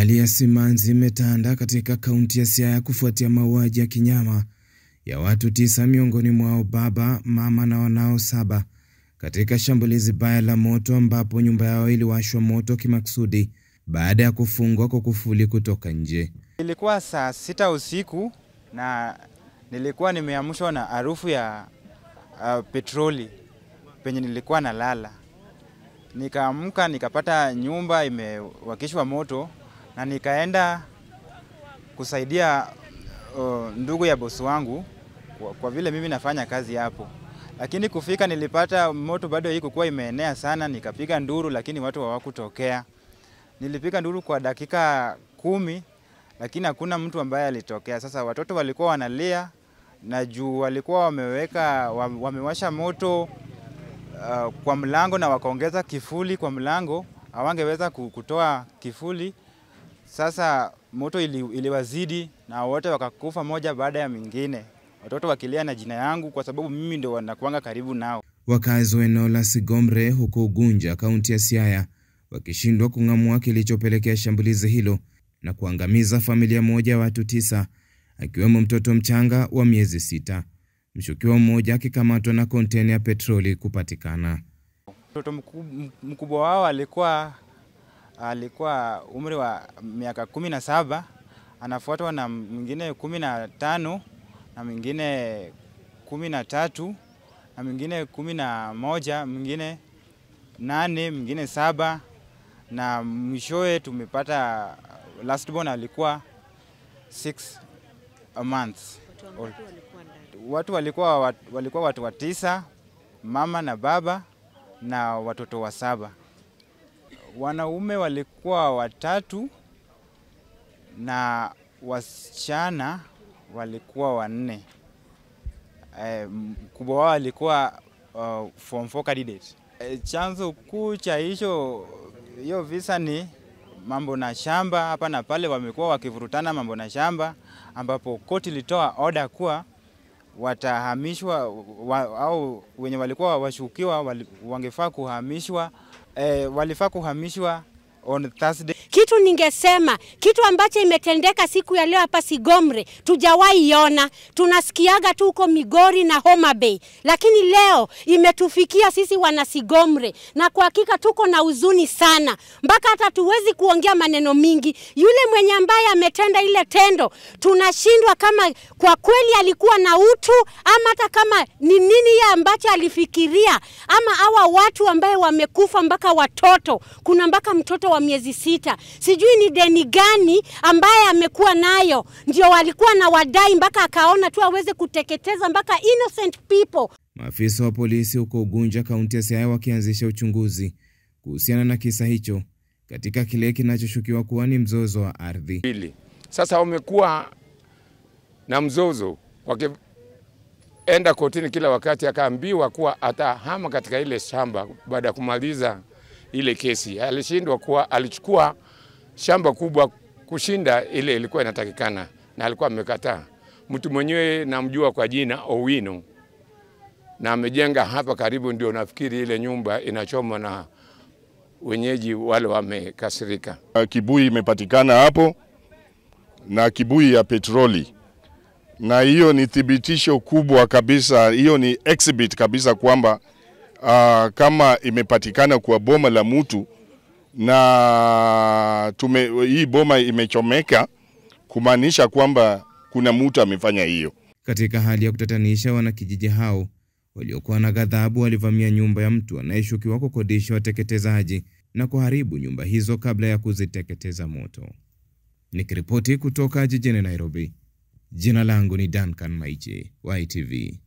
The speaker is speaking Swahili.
Hali ya simanzi imetanda katika kaunti ya Siaya kufuatia mauaji ya kinyama ya watu 9 miongoni mwao baba, mama na wanao 7 katika shambulizi baya la moto ambapo nyumba yao iliwashwa moto kimaksudi baada ya kufungwa kwa kufuli kutoka nje. Ilikuwa saa 6 usiku na nilikuwa nimeamshwa na harufu ya petroli penye nilikuwa nalala. Nikaamka nikapata nyumba imewakishwa moto na nikaenda kusaidia ndugu ya bosi wangu kwa vile mimi nafanya kazi hapo. Lakini kufika nilipata moto bado haikuwa imeenea sana, nikapiga nduru lakini watu hawakutokea. Nilipiga nduru kwa dakika 10 lakini hakuna mtu ambaye alitokea. Sasa watoto walikuwa wanalia na juu walikuwa wamewasha moto kwa mlango na wakaongeza kifuli kwa mlango, hawangeweza kutoa kifuli. Sasa moto iliwazidi na wote wakakufa moja baada ya mwingine. Watoto wakilia na jina yangu kwa sababu mimi ndio wanakuanga karibu nao. Wakazi wa eneo la Sigomre huko Ugunja, kaunti ya Siaya, wakishindwa kung'amua kilichopelekea shambulizi hilo na kuangamiza familia moja ya watu 9 akiwemo mtoto mchanga wa miezi 6. Mshukiwa mmoja akikamatwa na kontena ya petroli kupatikana. Mtoto mkubwa wao alikuwa umri wa miaka 17, anafuatwa na mwingine 15 na mwingine 13 na mwingine 11, mwingine 8, mwingine 7 na mwishowe tumepata last born alikuwa 6 months. Watu walikuwa watu 9, mama na baba na watoto 7. Wanaume walikuwa 3 na wasichana walikuwa 4. Mkubwa wao alikuwa form 4 candidate. Chanzo kuu cha hiyo visa ni mambo na shamba. Hapa na pale wamekuwa wakivurutana mambo na shamba, ambapo koti ilitoa order kuwa watahamishwa au wenye walikuwa washukiwa wangefaa kuhamishwa, walifaa kuhamishwa on Thursday. Kitu ningesema, kitu ambacho imetendeka siku ya leo hapa Sigomre, tujawahi iona. Tunasikiaga tu huko Migori na Homa Bay, lakini leo imetufikia sisi wana Sigomre, na kwa hakika tuko na huzuni sana, mpaka hata tuwezi kuongea maneno mingi. Yule mwenye ambaye ametenda ile tendo, tunashindwa kama kwa kweli alikuwa na utu ama hata kama ni nini ya ambacho alifikiria, ama hawa watu ambaye wamekufa mpaka watoto, kuna mpaka mtoto wa miezi 6. Sijui ni deni gani ambaye amekuwa nayo, ndio walikuwa na wadai mpaka akaona tu aweze kuteketeza mpaka innocent people. Maafisa wa polisi huko Ugunja, kaunti ya Siaya, wakianzisha uchunguzi kuhusiana na kisa hicho katika kile kinachoshukiwa kuwa ni mzozo wa ardhi. Sasa wamekuwa na mzozo, wakienda kotini kila wakati, akaambiwa kuwa atahama katika ile shamba baada ya kumaliza ile kesi. Alishindwa kuwa alichukua shamba kubwa kushinda ile ilikuwa inatakikana na alikuwa amekataa. Mtu mwenyewe namjua kwa jina Owino na amejenga hapa karibu, ndio nafikiri ile nyumba inachomwa na wenyeji wale wamekasirika. Kibui imepatikana hapo na kibui ya petroli, na hiyo ni thibitisho kubwa kabisa, hiyo ni exhibit kabisa kwamba kama imepatikana kwa boma la mtu na hii boma imechomeka, kumaanisha kwamba kuna mtu amefanya hiyo. Katika hali ya kutatanisha, wanakijiji hao waliokuwa na ghadhabu walivamia nyumba ya mtu anayeshukiwa kukodisha wateketezaji na kuharibu nyumba hizo kabla ya kuziteketeza moto. Nikiripoti kutoka jijini Nairobi, jina langu ni Duncan Maiche, YTV.